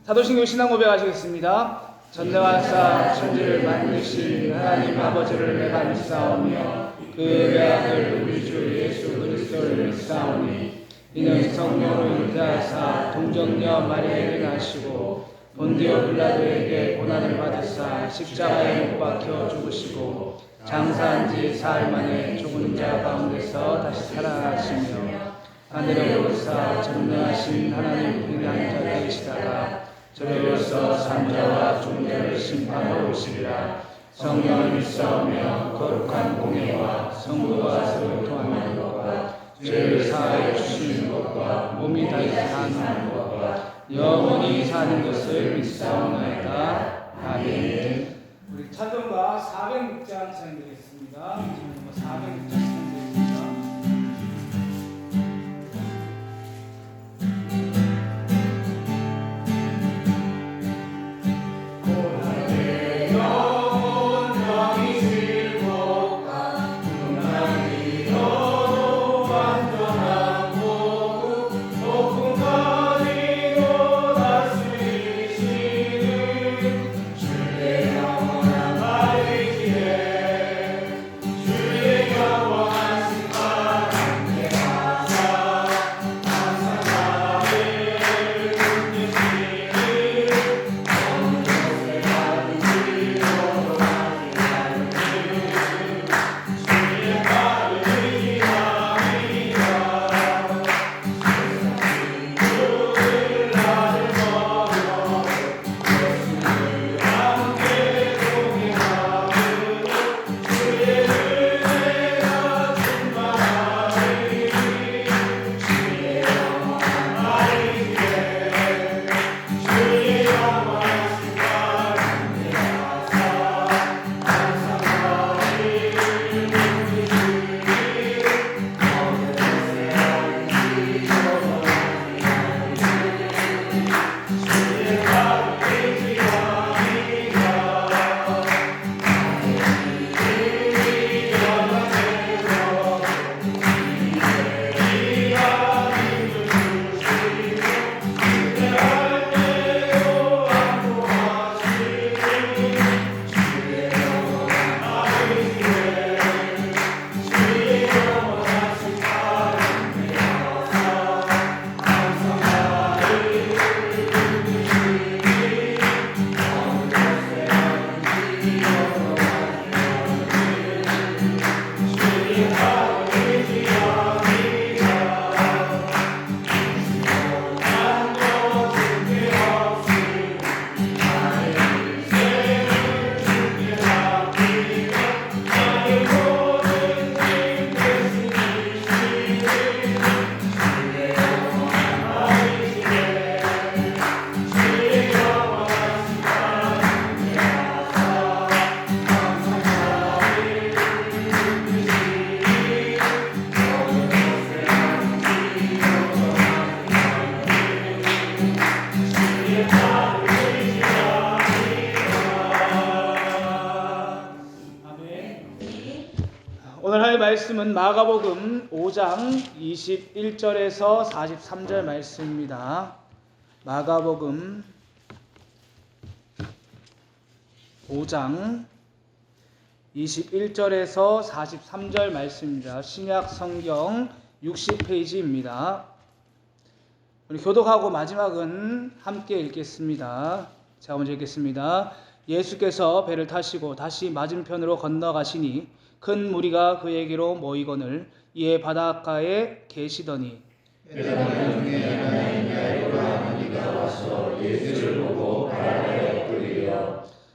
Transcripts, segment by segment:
사도신경 신앙 고백하시겠습니다. 전능하사 천지를 만드신 하나님 아버지를 내가 믿사오며 그의 아들 우리 주 예수 그리스도를 믿사오니 이는 성령으로 잉태하사 동정녀 마리아에게 나시고 본디오 빌라도에게 고난을 받으사 십자가에 못 박혀 죽으시고 장사한 지 사흘 만에 죽은 자 가운데서 다시 살아나시며 하늘에 오르사 전능하신 하나님 분한 자가 계시다가 저리로서 산자와 죽은 자를 심판하러 오시리라. 성령을 믿사오며 거룩한 공예와 성도와 교통하는 것과 죄를 사하여 주시는 것과 몸이 다시 사는 것과 영원히 사는 것을 믿사오나이다. 아멘. 우리 찬송가 406장 찬양드리겠습니다. 찬송가 406장 찬양드리겠습니다. 오늘 할 말씀은 마가복음 5장 21절에서 43절 말씀입니다. 마가복음 5장 21절에서 43절 말씀입니다. 신약 성경 60페이지입니다. 우리 교독하고 마지막은 함께 읽겠습니다. 제가 먼저 읽겠습니다. 예수께서 배를 타시고 다시 맞은편으로 건너가시니 큰 무리가 그에게로 모이거늘 이에 바닷가에 계시더니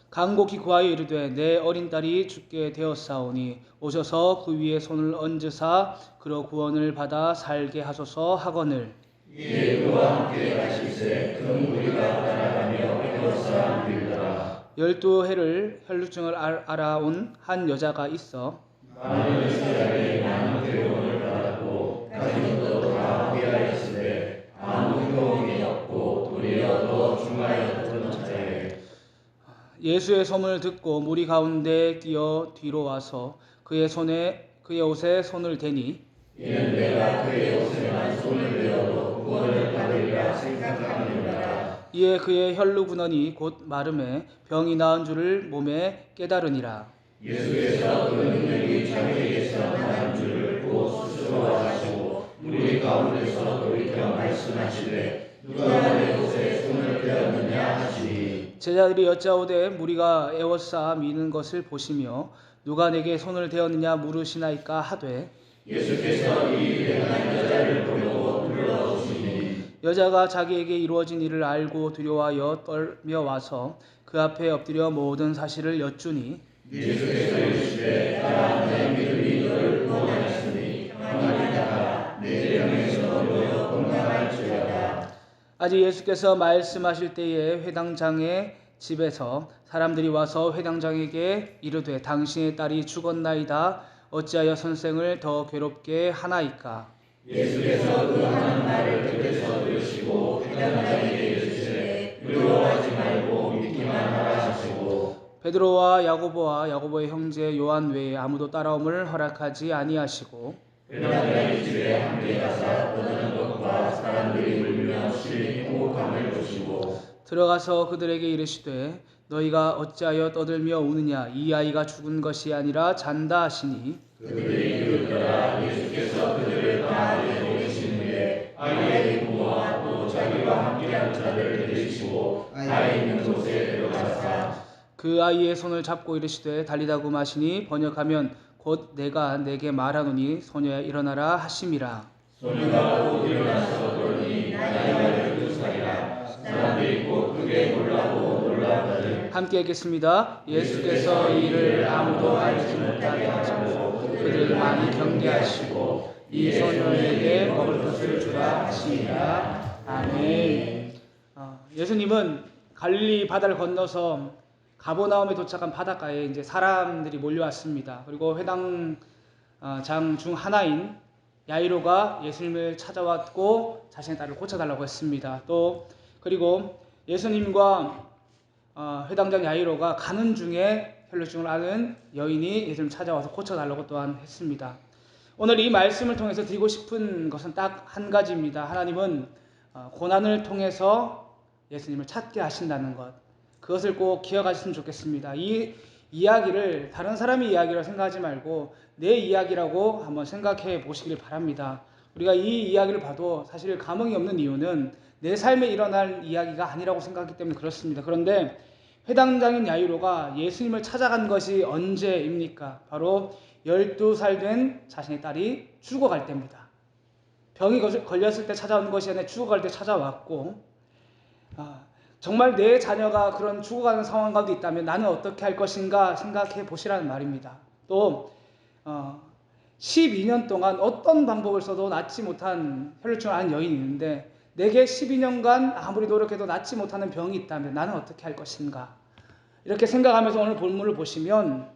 간곡히 구하여 이르되 내 어린 딸이 죽게 되었사오니 오셔서 그 위에 손을 얹으사 그로 구원을 받아 살게 하소서 하거늘 이에 그와 함께 가시세 큰 무리가 따라가며 에워싸 빌더라. 12해를 혈루증을 알아온 한 여자가 있어 많은 사람이 많은 괴로움을 받았고 가진 것도 다 허비하였으되 아무 효험이 없고 도리어 더 중하였던 자에 예수의 소문을 듣고 무리 가운데 뛰어 뒤로 와서 그의 옷에 손을 대니 이는 내가 그의 옷에만 손을 대어도 구원을 받으리라 생각하느니라. 이에 그의 혈루군원이 곧 마름에 병이 나은 줄을 몸에 깨달으니라. 예수께서 그 능력이 자기에게서 나는 줄을 곧 스스로 하시고 우리 가운데서 돌이켜 말씀하시되 누가 내 곳에 손을 떼었느냐 하시니 제자들이 여짜오되 무리가 애워싸 미는 것을 보시며 누가 내게 손을 대었느냐 물으시나이까 하되 예수께서 이 일행한 여자를 보려고 불러오시니 여자가 자기에게 이루어진 일을 알고 두려워하여 떨며 와서 그 앞에 엎드려 모든 사실을 여쭈니 예수께서 이르시되 딸아 내 믿음이 너를 구원하였으니 평안히 가라 내 병에서 놓여 건강할지어다. 아직 예수께서 말씀하실 때에 회당장의 집에서 사람들이 와서 회당장에게 이르되 당신의 딸이 죽었나이다 어찌하여 선생을 더 괴롭게 하나이까. 예수께서 그 하는 말을 들으셔 들으시고 회당장에게 이르시되 두려워하지 말고 믿기만 하라 하시고 베드로와 야고보와 야고보의 형제 요한 외에 아무도 따라옴을 허락하지 아니하시고 회당장의 집에 함께 가사 떠드는 것과 사람들이 울며 쉬는 행복함을 보시고 들어가서 그들에게 이르시되 너희가 어찌하여 떠들며 우느냐 이 아이가 죽은 것이 아니라 잔다 하시니 그들이 이르더라. 예수께서 그들을 가운데 보내시는데 아이의 부모와 또 자기와 함께한 자를 데리시고 아이 있는 곳에 들어가사 그 아이의 손을 잡고 이르시되 달리다고 마시니 번역하면 곧 내가 내게 말하노니 소녀야 일어나라 하심이라. 소녀가 곧 일어나서 보니 나이가 12살이라 사람들이 곧 크게 놀라고 놀라거든. 함께 읽겠습니다. 예수께서 이 일을 아무도 알지 못하게 하시고 그들 많이 경계하시고 이 소녀에게 먹을 것을 주라 하시니라. 아멘. 예수님은 갈릴리 바다를 건너서 가버나움에 도착한 바닷가에 이제 사람들이 몰려왔습니다. 그리고 회당장 중 하나인 야이로가 예수님을 찾아왔고 자신의 딸을 고쳐달라고 했습니다. 또 그리고 예수님과 회당장 야이로가 가는 중에 혈루증을 앓은 여인이 예수님을 찾아와서 고쳐달라고 또한 했습니다. 오늘 이 말씀을 통해서 드리고 싶은 것은 딱 한 가지입니다. 하나님은 고난을 통해서 예수님을 찾게 하신다는 것, 그것을 꼭 기억하셨으면 좋겠습니다. 이 이야기를 다른 사람의 이야기라고 생각하지 말고 내 이야기라고 한번 생각해 보시길 바랍니다. 우리가 이 이야기를 봐도 사실 감흥이 없는 이유는 내 삶에 일어날 이야기가 아니라고 생각하기 때문에 그렇습니다. 그런데 회당장인 야이로가 예수님을 찾아간 것이 언제입니까? 바로 12살 된 자신의 딸이 죽어갈 때입니다. 병이 걸렸을 때 찾아온 것이 아니라 죽어갈 때 찾아왔고, 정말 내 자녀가 그런 죽어가는 상황 가운데 있다면 나는 어떻게 할 것인가 생각해 보시라는 말입니다. 또 12년 동안 어떤 방법을 써도 낫지 못한 혈루증을 앓은 여인이 있는데 내게 12년간 아무리 노력해도 낫지 못하는 병이 있다면 나는 어떻게 할 것인가, 이렇게 생각하면서 오늘 본문을 보시면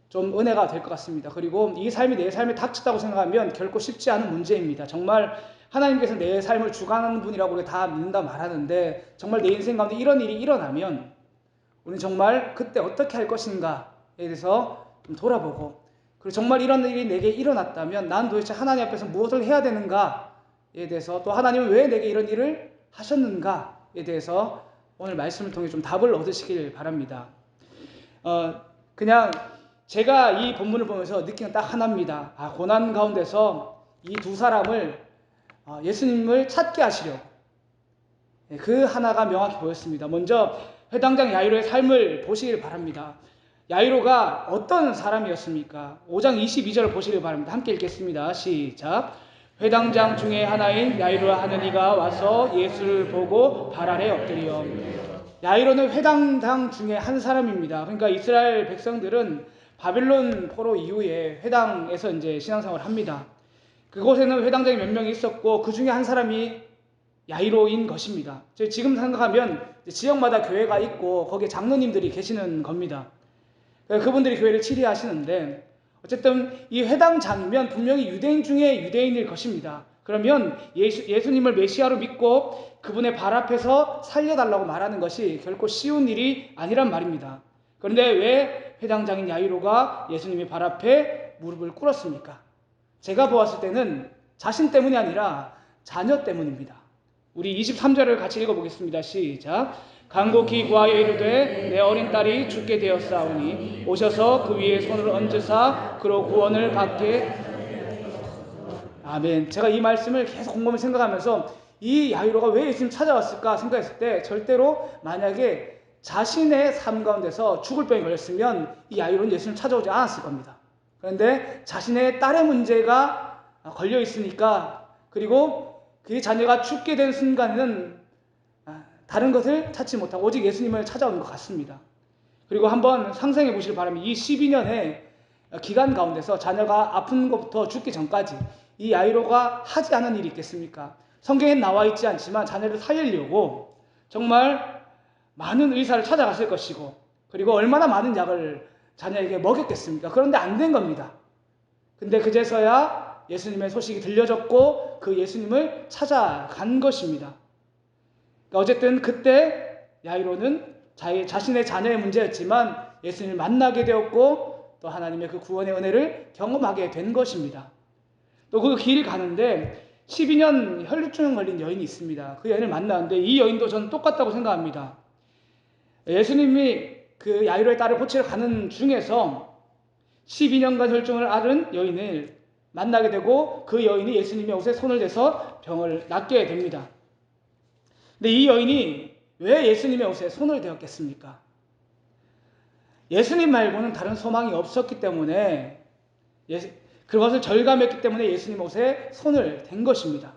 좀 은혜가 될 것 같습니다. 그리고 이 삶이 내 삶에 닥쳤다고 생각하면 결코 쉽지 않은 문제입니다. 정말 하나님께서 내 삶을 주관하는 분이라고 우리 다 믿는다 말하는데 정말 내 인생 가운데 이런 일이 일어나면 우리는 정말 그때 어떻게 할 것인가에 대해서 좀 돌아보고, 그리고 정말 이런 일이 내게 일어났다면 난 도대체 하나님 앞에서 무엇을 해야 되는가에 대해서, 또 하나님은 왜 내게 이런 일을 하셨는가에 대해서 오늘 말씀을 통해 좀 답을 얻으시길 바랍니다. 그냥 제가 이 본문을 보면서 느끼는 딱 하나입니다. 고난 가운데서 이 두 사람을 예수님을 찾게 하시려고, 그 하나가 명확히 보였습니다. 먼저 회당장 야이로의 삶을 보시길 바랍니다. 야이로가 어떤 사람이었습니까? 5장 22절을 보시길 바랍니다. 함께 읽겠습니다. 시작. 회당장 중에 하나인 야이로 하는 이가 와서 예수를 보고 발 아래 엎드려. 야이로는 회당장 중에 한 사람입니다. 그러니까 이스라엘 백성들은 바벨론 포로 이후에 회당에서 이제 신앙생활을 합니다. 그곳에는 회당장이 몇 명이 있었고 그 중에 한 사람이 야이로인 것입니다. 지금 생각하면 지역마다 교회가 있고 거기에 장로님들이 계시는 겁니다. 그분들이 교회를 치리하시는데 어쨌든 이 회당장이면 분명히 유대인 중에 유대인일 것입니다. 그러면 예수님을 메시아로 믿고 그분의 발 앞에서 살려달라고 말하는 것이 결코 쉬운 일이 아니란 말입니다. 그런데 왜 회당장인 야이로가 예수님의 발 앞에 무릎을 꿇었습니까? 제가 보았을 때는 자신 때문이 아니라 자녀 때문입니다. 우리 23절을 같이 읽어보겠습니다. 시작. 간곡히 구하여 이르되 내 어린 딸이 죽게 되었사오니 오셔서 그 위에 손을 얹으사 그로 구원을 받게. 아멘. 제가 이 말씀을 계속 곰곰이 생각하면서 이 야이로가 왜 예수님 찾아왔을까 생각했을 때, 절대로 만약에 자신의 삶 가운데서 죽을 병이 걸렸으면 이 야이로는 예수님 찾아오지 않았을 겁니다. 그런데 자신의 딸의 문제가 걸려 있으니까, 그리고 그 자녀가 죽게 된 순간에는 다른 것을 찾지 못하고 오직 예수님을 찾아온 것 같습니다. 그리고 한번 상상해 보시길 바랍니다. 이 12년의 기간 가운데서 자녀가 아픈 것부터 죽기 전까지 이 야이로가 하지 않은 일이 있겠습니까? 성경에 나와 있지 않지만 자녀를 살리려고 정말 많은 의사를 찾아갔을 것이고, 그리고 얼마나 많은 약을 자녀에게 먹였겠습니까? 그런데 안 된 겁니다. 근데 그제서야 예수님의 소식이 들려졌고 그 예수님을 찾아간 것입니다. 그러니까 어쨌든 그때 야이로는 자신의 자녀의 문제였지만 예수님을 만나게 되었고 또 하나님의 그 구원의 은혜를 경험하게 된 것입니다. 또 그 길 가는데 12년 혈루증 걸린 여인이 있습니다. 그 여인을 만나는데 이 여인도 저는 똑같다고 생각합니다. 예수님이 그 야이로의 딸을 고치러 가는 중에서 12년간 혈증을 앓은 여인을 만나게 되고 그 여인이 예수님의 옷에 손을 대서 병을 낫게 됩니다. 근데 이 여인이 왜 예수님의 옷에 손을 대었겠습니까? 예수님 말고는 다른 소망이 없었기 때문에, 그것을 절감했기 때문에 예수님 옷에 손을 댄 것입니다.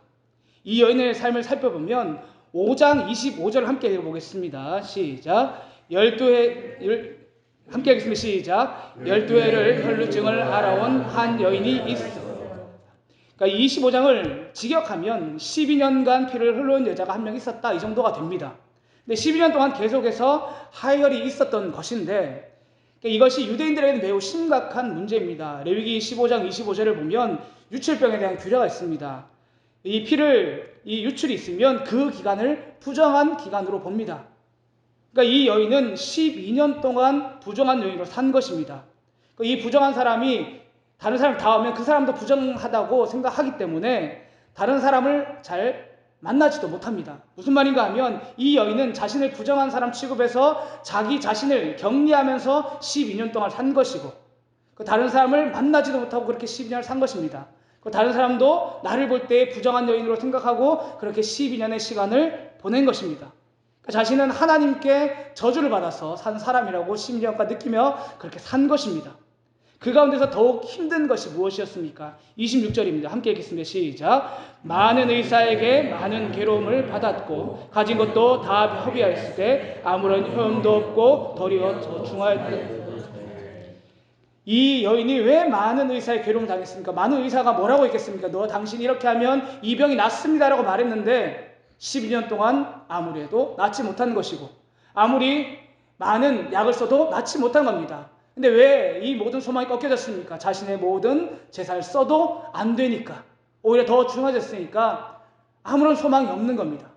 이 여인의 삶을 살펴보면 5장 25절 함께 읽어보겠습니다. 시작. 함께 하겠습니다. 시작. 12회를 혈루증을 앓아온 한 여인이 있어. 그러니까 25장을 직역하면 12년간 피를 흘러온 여자가 한 명 있었다, 이 정도가 됩니다. 근데 12년 동안 계속해서 하혈이 있었던 것인데, 이것이 유대인들에게는 매우 심각한 문제입니다. 레위기 15장 25절을 보면 유출병에 대한 규례가 있습니다. 이 유출이 있으면 그 기간을 부정한 기간으로 봅니다. 그러니까 이 여인은 12년 동안 부정한 여인으로 산 것입니다. 이 부정한 사람이 다른 사람 닿으면 그 사람도 부정하다고 생각하기 때문에 다른 사람을 잘 만나지도 못합니다. 무슨 말인가 하면 이 여인은 자신을 부정한 사람 취급해서 자기 자신을 격리하면서 12년 동안 산 것이고, 다른 사람을 만나지도 못하고 그렇게 12년을 산 것입니다. 다른 사람도 나를 볼 때 부정한 여인으로 생각하고 그렇게 12년의 시간을 보낸 것입니다. 자신은 하나님께 저주를 받아서 산 사람이라고 12년간 느끼며 그렇게 산 것입니다. 그 가운데서 더욱 힘든 것이 무엇이었습니까? 26절입니다. 함께 읽겠습니다. 시작. 많은 의사에게 많은 괴로움을 받았고 가진 것도 다 허비하였을 때 아무런 효험도 없고 도리어 더 중하였다. 이 여인이 왜 많은 의사의 괴로움을 당했습니까? 많은 의사가 뭐라고 했겠습니까? 당신이 이렇게 하면 이 병이 낫습니다라고 말했는데 12년 동안 아무리 해도 낫지 못한 것이고, 아무리 많은 약을 써도 낫지 못한 겁니다. 근데 왜 이 모든 소망이 꺾여졌습니까? 자신의 모든 재산을 써도 안 되니까, 오히려 더 중해졌으니까 아무런 소망이 없는 겁니다.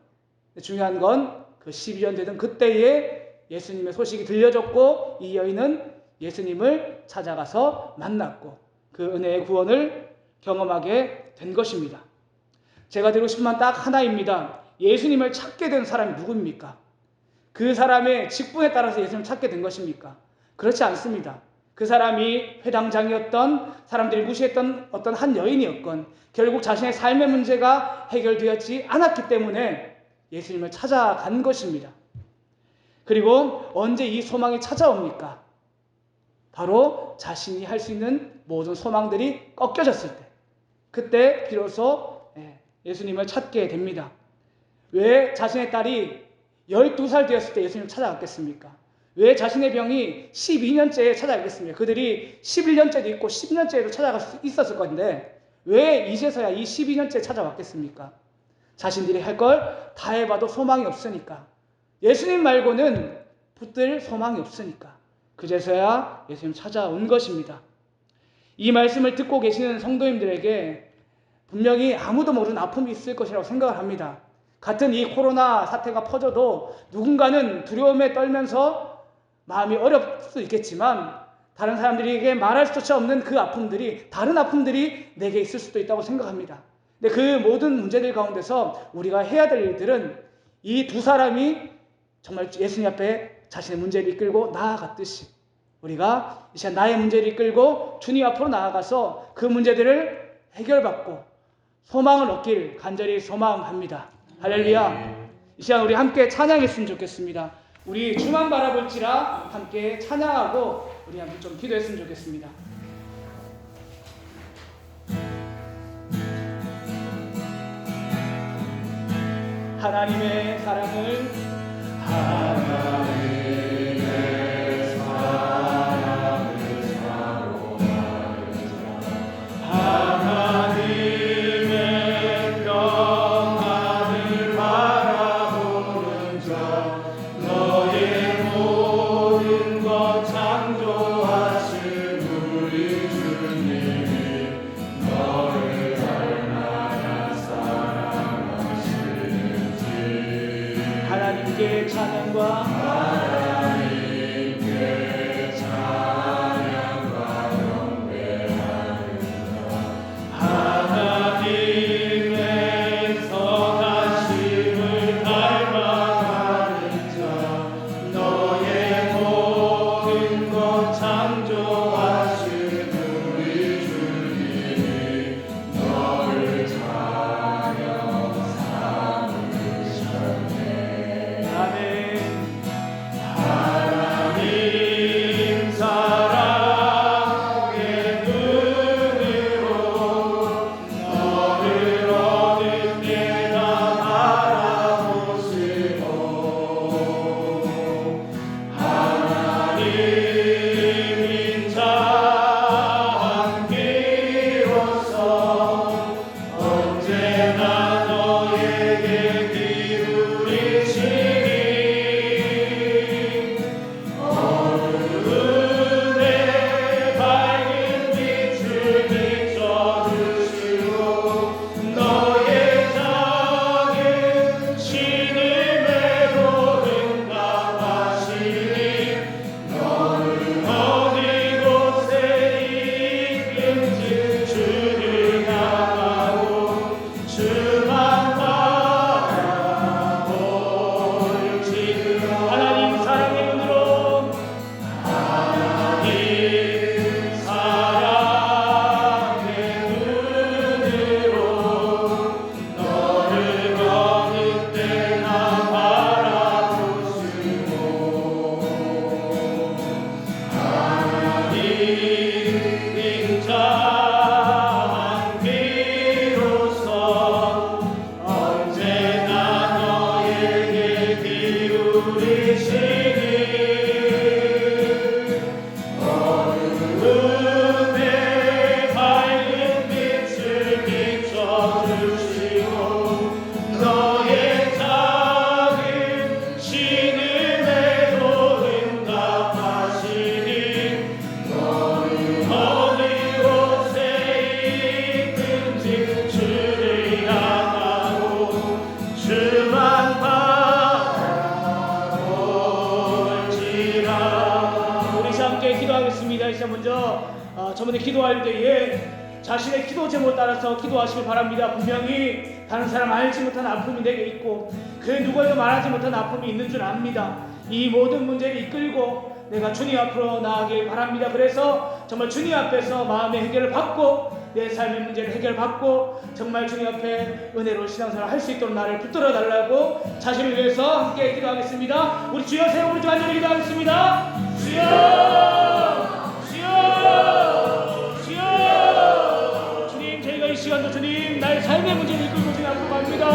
중요한 건 그 12년 되던 그때에 예수님의 소식이 들려졌고 이 여인은 예수님을 찾아가서 만났고 그 은혜의 구원을 경험하게 된 것입니다. 제가 드리고 싶은 말 딱 하나입니다. 예수님을 찾게 된 사람이 누구입니까? 그 사람의 직분에 따라서 예수님을 찾게 된 것입니까? 그렇지 않습니다. 그 사람이 회당장이었던, 사람들이 무시했던 어떤 한 여인이었건 결국 자신의 삶의 문제가 해결되었지 않았기 때문에 예수님을 찾아간 것입니다. 그리고 언제 이 소망이 찾아옵니까? 바로 자신이 할 수 있는 모든 소망들이 꺾여졌을 때, 그때 비로소 예수님을 찾게 됩니다. 왜 자신의 딸이 12살 되었을 때 예수님을 찾아갔겠습니까? 왜 자신의 병이 12년째에 찾아가겠습니까? 그들이 11년째도 있고 10년째에도 찾아갈 수 있었을 건데 왜 이제서야 이 12년째에 찾아왔겠습니까? 자신들이 할 걸 다 해봐도 소망이 없으니까, 예수님 말고는 붙들 소망이 없으니까 그제서야 예수님 찾아온 것입니다. 이 말씀을 듣고 계시는 성도님들에게 분명히 아무도 모르는 아픔이 있을 것이라고 생각을 합니다. 같은 이 코로나 사태가 퍼져도 누군가는 두려움에 떨면서 마음이 어렵을 수 있겠지만 다른 사람들에게 말할 수조차 없는 그 아픔들이, 다른 아픔들이 내게 있을 수도 있다고 생각합니다. 근데 그 모든 문제들 가운데서 우리가 해야 될 일들은 이 두 사람이 정말 예수님 앞에 자신의 문제를 이끌고 나아갔듯이 우리가 이 시간 나의 문제를 이끌고 주님 앞으로 나아가서 그 문제들을 해결받고 소망을 얻길 간절히 소망합니다. 할렐루야. 이 시간 우리 함께 찬양했으면 좋겠습니다. 우리 주만 바라볼지라 함께 찬양하고 우리 함께 좀 기도했으면 좋겠습니다. 하나님의 사랑을 하나님의 평안을 바라보는 자 너의 모든 것 창조하신 우리 주님이 너를 얼마나 사랑하시는지 하나님께 찬양과 하나님의 선하심을 닮아가는 자 너의 모든 것 창조하신 우리 주님이 너를 자녀 삼으셨네. 아멘. 하나님 사랑의 눈으로 너를 어느 때나 바라보시고 하나님인 자 한 비로소 언제나 너에게 기울이시니 어두운의 밝은 빛을 비춰주시고 너의 작은 신음에도 응답하시니 너를 어느 곳에 있든지 주를 향하고 주만 바라볼지라. 하나님 사랑의 눈으로 하나님 사랑의 눈으로 너를 어느 때나 바라보시고 하나님인 자 한 비로소 언제나 너에게 기울이시니 어두움의 밝은 빛을 비춰주시고 너의 작은 신음에도 응답하시니 너는 어느 곳에 있든지 주를 향하고 주만 바라볼지라. 우리 시 함께 기도하겠습니다. 이 시간 먼저 저번에 기도할 때에 자신의 기도 제목에 따라서 기도하시길 바랍니다. 분명히 다른 사람 알지 못한 아픔이 내게 있고 그 누구에도 말하지 못한 아픔이 있는 줄 압니다. 이 모든 문제를 이끌고 내가 주님 앞으로 나아가길 바랍니다. 그래서 정말 주님 앞에서 마음의 해결을 받고 내 삶의 문제를 해결받고 정말 주님 앞에 은혜로운 신앙생활을 할 수 있도록 나를 붙들어 달라고 자신을 위해서 함께 기도하겠습니다. 우리 주여 세 우리 간절히 기도하겠습니다. 주여 주여 주여 주님, 저희가 이 시간도 주님 나의 삶의 문제를 이끌고 주님 앞으로 갑니다.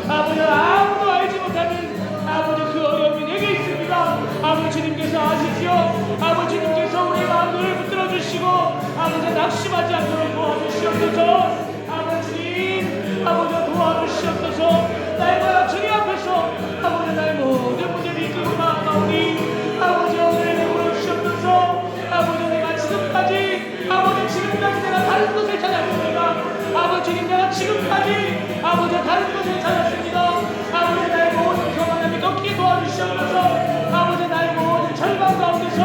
아버지, 아무도 알지 못하는 아버지 그 어려움이 내게 있습니다. 아버지 주님께서 아시지요. 아버지 주님께서 우리 마음을 붙들어 주시고 아버지 낙심하지 않도록 도와주시옵소서. 아버지 주님, 아버지 도와주시옵소서. 나의 주님 앞에서 아버지 나의 모든 문제를 이끌고 나아가오니 아버지 오늘 내버려 주시옵소서. 아버지 내가 지금까지 내가 다른 곳을 찾았습니다. 아버지 주님, 내가 지금까지 아버지 다른 곳을 찾았습니다. 아버지 나의 모든 경험을 꺾게 도와주시옵소서. 아버지 나의 모든 절망 가운데서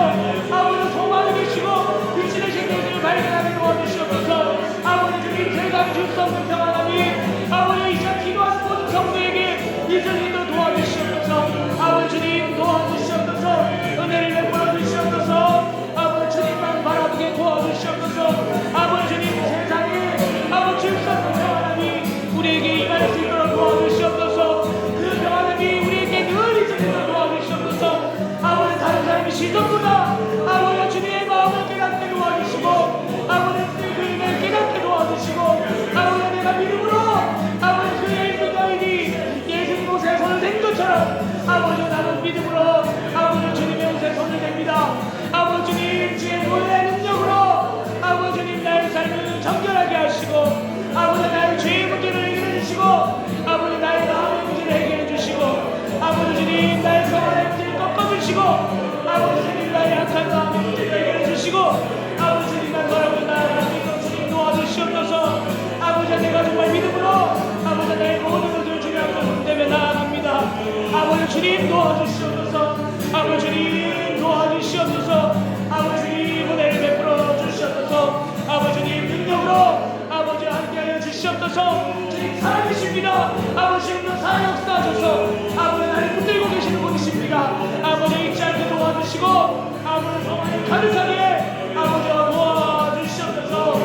아버지 소망을 주시고 빛이 되신 예수를 발견하게 도와주시옵소서. 아버지 주님, 세상 줄 수 없는 평안함이 아버지 소망을 가득하게 아버지와 도와주시옵소서.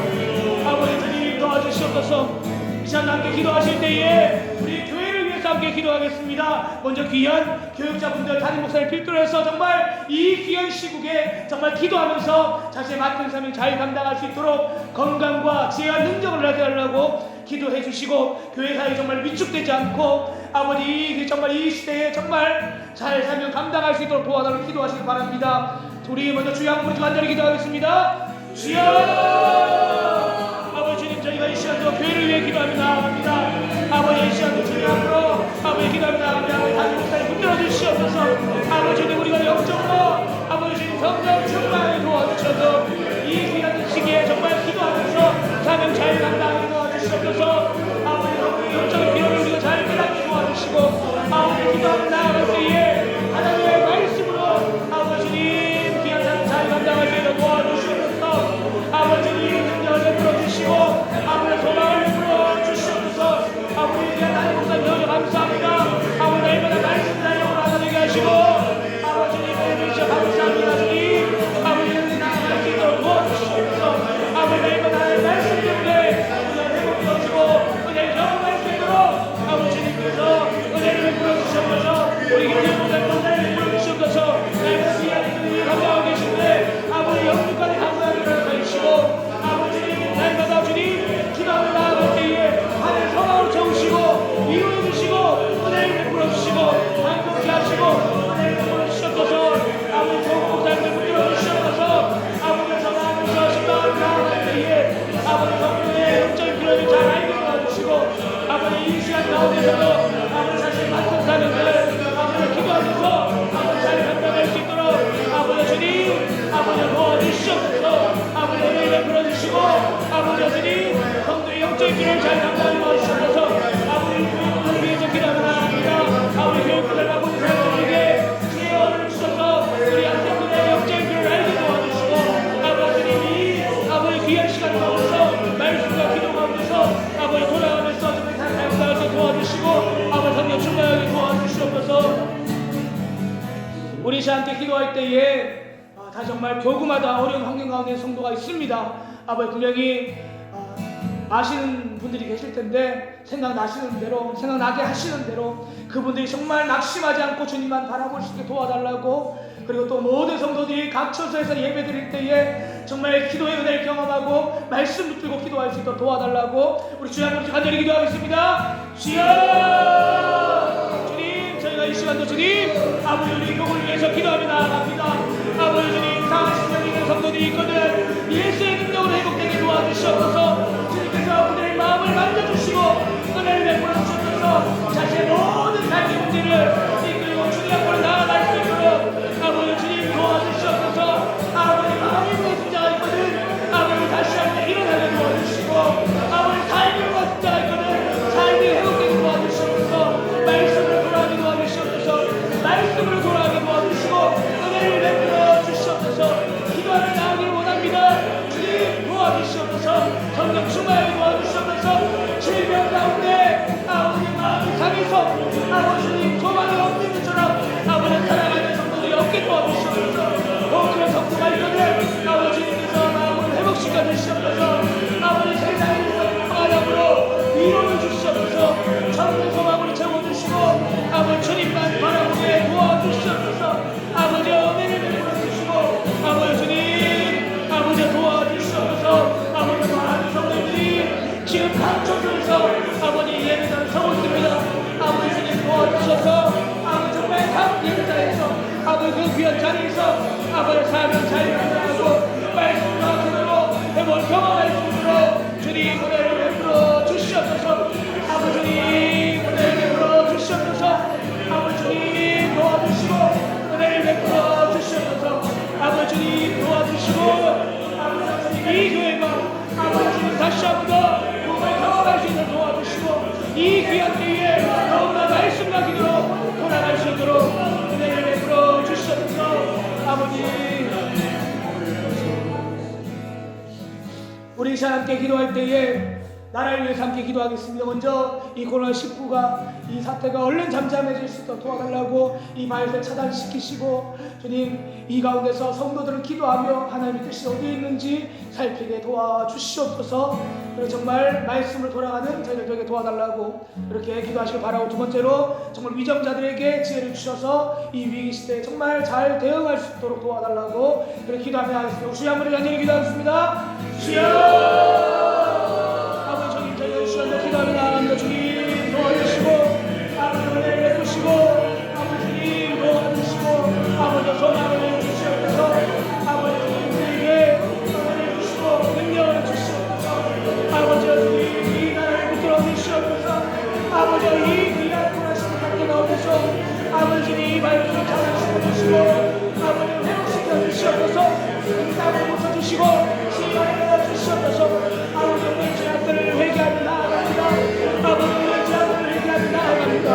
아버지 주님 도와주시옵소서. 이 시간 함께 기도하실 때에 우리 교회를 위해서 함께 기도하겠습니다. 먼저 귀한 교육자분들 담임 목사를 필두로 해서 정말 이 귀한 시국에 정말 기도하면서 자신의 맡은 사명 잘 감당할 수 있도록 건강과 지혜와 능력을 하게 하려고 기도해 주시고 교회 사역이 정말 위축되지 않고 아버지 정말 이 시대에 정말 잘 사명 감당할 수 있도록 도와달라고 기도하시기 바랍니다. 우리 먼저 주여 한번 부르짖고 간절히 기도하겠습니다. 주여 아버지 주님 저희가 이 시간도 교회를 위해 기도하며 나아갑니다. 아버지 이 시간도 주님 앞으로 아버지 기도하며 나아갑니다. 아버지 담임 목사님 붙들어 주시옵소서. 아버지 주님 우리가 영적으로 아버지 주님 성령 충만하게 도와주셔서 이 귀한 시기에 정말 기도하면서 사명 잘 감당하게 도와주시옵소서. 아버지 영적인 필요를 우리가 잘 깨닫게 도와주시고 아버지 기도하며 나아갈 때에 하나님의 말씀으로 아버지 주님 귀한 사명 잘 감당할 수 있도록 도와주시옵소서. 아버지 주님 능력을 베풀어 주시고 아버지 소망을 베풀어 주시옵소서. 아버지 귀한 하나님 목사님 너무 감사합니다. 아버지 날마다 말씀 달력으로 하나 되게 하시고 아버지 주님 주셔 감사합니다. 주님 아버지 나아갈 수 있도록 도와주시옵소서. 아버지 날마다 말씀 때문에 우리가 회복되어지고 은혜를 경험할 수 있도록 아버지 주님께서 은혜를 베풀어 주시옵소서. 우리 교회 목사님 은혜를 베풀어 주시옵소서. 날마다 귀한 분들이 감당하고 계신데 아버지 영주까지 감사하게 하시고 아버지 날마다 주님 기도하며 나아갈 때에 하늘 소망으로 채우시고 위로해 주시고 은혜를 베풀어 주시고 반갑게 하시고 은혜를 베풀어 주시옵소서. 아버지 좋은 목사님들 붙들어 주시옵소서. 아버지 전하면서 신방을 나아갈 때에 아버지 성령의 영적인 필요를 잘 알게 도와주시고 아버지 이 시간 가운데서도 아버지 자신의 맡은 사명을 아버지 기도하면서 아버지 잘 감당할 수 있도록 아버지 주님 아버지 도와주시옵소서. 아버지 은혜를 베풀어 주시고 아버지 주님 성도의 영적인 필요를 잘 감당하게 도와주시옵소서. 아버지 교육을 위해서 기도하며 나아갑니다. 아버지 교육을 하고 있는 사람들에게 지혜를 주셔서 우리 학생들의 영적인 필요를 알게 도와주시고 아버지 주님이 아버지 귀한 시간을 가면서 말씀과 기도 가면서 아버지 돌아가면서 정말 잘 감당할 수 도와주시고 아버지 성령 충만하게 도와주시옵소서. 우리 시간 함께 기도할 때에 다 정말 교구마다 어려운 환경 가운데 성도가 있습니다. 아버지 분명히 아시는 분들이 계실 텐데 생각나시는 대로 생각나게 하시는 대로 그분들이 정말 낙심하지 않고 주님만 바라볼 수 있게 도와달라고 그리고 또 모든 성도들이 각 처소에서 예배 드릴 때에 정말 기도의 은혜를 경험하고 말씀 붙들고 기도할 수 있도록 도와달라고 우리 주여 한번 간절히 기도하겠습니다. 주여 주님 저희가 이 시간도 주님 아버지 우리 교회를 위해서 기도하며 나아갑니다. 아버지 주님 상하신 명 있는 성도들이 있거든 예수의 능력으로 회복되게 도와주시옵소서. 주님께서 그들의 마음을 만져주시고 은혜를 베풀어 주셔서 자신의 모든 삶의 문제를 이끌고 주님 앞으로 나아갈 수 있도록 아버지 주님 도와주시옵소서. 아버지 마음이 무너진 자가 있거든 아버지 다시 한번 일어나게 도와주시고 아버지 삶이 무너진 자가 있거든 삶이 회복되게 도와주시옵소서. 말씀으로 돌아가게 도와주시옵소서. 말씀으로 돌아가게 도와주시고 은혜를 베풀어 주시옵소서. 기도하며 나아가기를 원합니다. 주님 도와주시옵소서. 성령 충만하게 도와주시옵소서. 질병 가운데 아버지 마음이 상해서 아버지 주님 소망이 없는 것처럼 아버지 살아가는 성도들이 없게 도와주시옵소서. 그런 성도가 있거든 아버지 주님께서 마음을 회복시켜 주시옵소서. 아버지 세상에서 바람으로 위로를 주시옵소서. 참된 소망으로 채워주시고 아버지 주님만 바라보게 도와주시옵소서. 아버지 은혜를 베풀어 주시고 아버지 주님 아버지 도와주시옵소서. 아버지 많은 성도들이 지금 각 처소에서 아버지 예배당을 서고 있습니다. 아버지 주님 도와주셔서 아버지 정말 각 예배당에서 아버지 그 귀한 자리에서 아버지 사명 잘 감당하고 말씀과 그대로 회복을 경험할 수 있도록 주님 은혜를 베풀어 주시옵소서. 아버지 주님 은혜를 베풀어 주시옵소서. 아버지 주님 도와주시고 은혜를 베풀어 주시옵소서. 아버지 주님 도와주시고 아버지 주님 이 교회가 아버지 주님 다시 한 번 더 복음을 경험할 수 있도록 도와주시고 이 귀한 때에 더욱더 말씀과 기도로 돌아갈 수 있도록 은혜를 베풀어 주시옵소서. 아버지 우리 이 시간 함께 기도할 때에 나라를 위해서 함께 기도하겠습니다. 먼저 이 코로나19가 이 사태가 얼른 잠잠해질 수 있도록 도와달라고 이 바이러스를 차단시키시고 주님 이 가운데서 성도들은 기도하며 하나님의 뜻이 어디에 있는지 살피게 도와주시옵소서. 그리고 정말 말씀으로 돌아가는 저희들에게 도와달라고 이렇게 기도하시길 바라고, 두 번째로 정말 위정자들에게 지혜를 주셔서 이 위기 시대에 정말 잘 대응할 수 있도록 도와달라고 그렇게 기도하며 하겠습니다. 주여 한번 간절히 기도하겠습니다. 주여 기도하며 나아갑니다. 주님 도와주시고 아버지 은혜를 베푸시고 아버지 주님 도와주시고 아버지 소망을 주시옵소서. 아버지 주님에게 은혜를 주시고 능력을 주시옵소서. 아버지 주님 이 나라를 붙들어 주시옵소서. 아버지 이 귀한 코로나19 사태 가운데서 아버지 주님 이 바이러스를 잡아주시고 주시고 아버지 회복시켜 주시옵소서. 땅을 고쳐주시고 시간을 주시옵소서. 아버지 우리 죄악들을 회개하며 나아갑니다. 아버지 우리 죄악들을 회개하며 나아갑니다.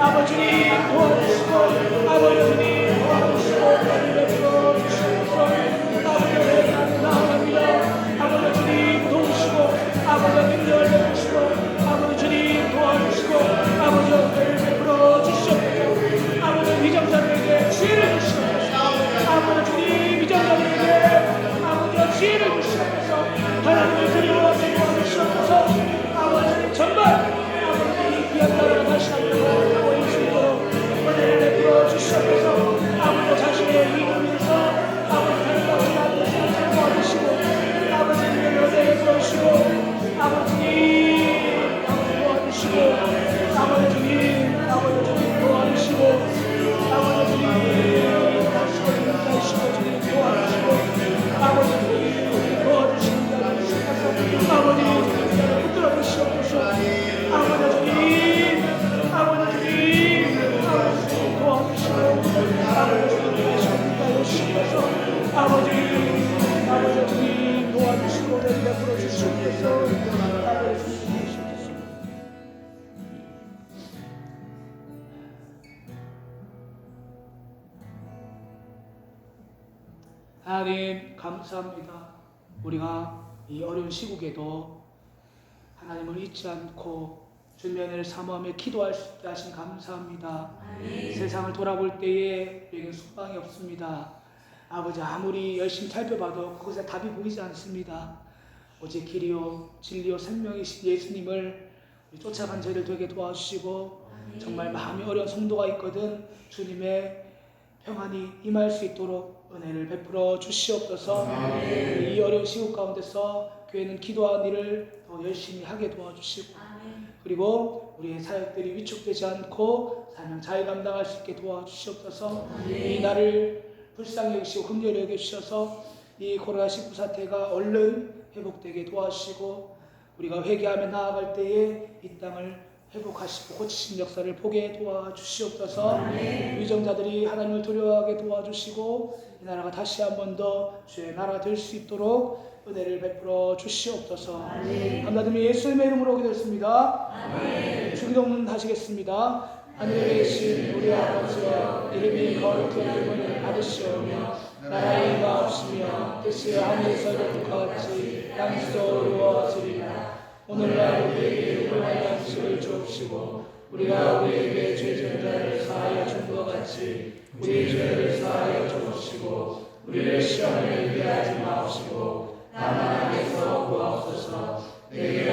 아버지 주님 도와주시고 아버지 주님 도와주시고 우리를 풀어주시옵소서. 아버지 회개하며 나아갑니다. 아버지 주님 도우시고 아버지 능력을 베푸시고 아버지 주님 도와주시고 아버지 은혜를 베풀어 주시옵소서. 아버지 위정자들에게 지혜를 주시옵소서. 아버지 주님 위정자들에게 아버지 지혜를 주시옵소서. 하나님의 소리로 도와주시옵소서. 아버지 정말 아버지 이 귀한 나라가 다시 한번 보일 수 있도록 은혜를 베풀어 주시옵소서. 아버지 자신의 이익을 위해서 아버지 하나님의 나라를 도와주시고 아버지 은혜를 베풀어 주시고 아버지 도와주시고 아버지 주님 도와주시고 아버지 주님 다시고 주님 도와주시고 아버지 주님 도와주시고 아버지 주님 붙들어 주시옵소서. 아버지 주님 아버지 주님 도와주시고 아버지 주님 되시옵소서. 아버지 주님 도와주시고 은혜를 베풀어 주시옵소서. 아버지 주님 되시옵소서. 하나님 감사합니다. 우리가 이 어려운 시국에도 하나님을 잊지 않고 주님을 사모하며 기도할 수 있게 하신 감사합니다. 세상을 돌아볼 때에 우리에게 소망이 없습니다. 아버지 아무리 열심히 살펴봐도 그것에 답이 보이지 않습니다. 오직 길이요 진리요 생명이신 예수님을 쫓아간 저희를 되게 도와주시고 정말 마음이 어려운 성도가 있거든 주님의 평안이 임할 수 있도록 은혜를 베풀어 주시옵소서. 이 어려운 시국 가운데서 교회는 기도하는 일을 더 열심히 하게 도와주시고 그리고 우리의 사역들이 위축되지 않고 사명 잘 감당할 수 있게 도와주시옵소서. 이 날을 불쌍히 여기시고 긍휼히 여겨주셔서 이 코로나19 사태가 얼른 회복되게 도와주시고 우리가 회개하며 나아갈 때에 이 땅을 회복하시고 고치신 역사를 보게 도와주시옵소서. 위정자들이 하나님을 두려워하게 도와주시고 이 나라가 다시 한 번 더 주의 나라가 될 수 있도록 은혜를 베풀어 주시옵소서. 감사드리며 예수님의 이름으로 기도했습니다. 주기도문 하시겠습니다. 하늘에 계신 우리 아버지여 이름이 거룩히 여김을 받으시오며 나라의 마옵시며 뜻이 하늘에서 이룬 것 같이 땅에서도 이루어지리라. 오늘날 우리에게 일용할 양식을 주옵시고 우리가 우리에게 죄 지은 자를 사하여 준 것 같이 우리 죄를 사하여 주옵시고 우리를 시험에 이르게 하지 마옵시고 다만 악에서 구하옵소서. 내게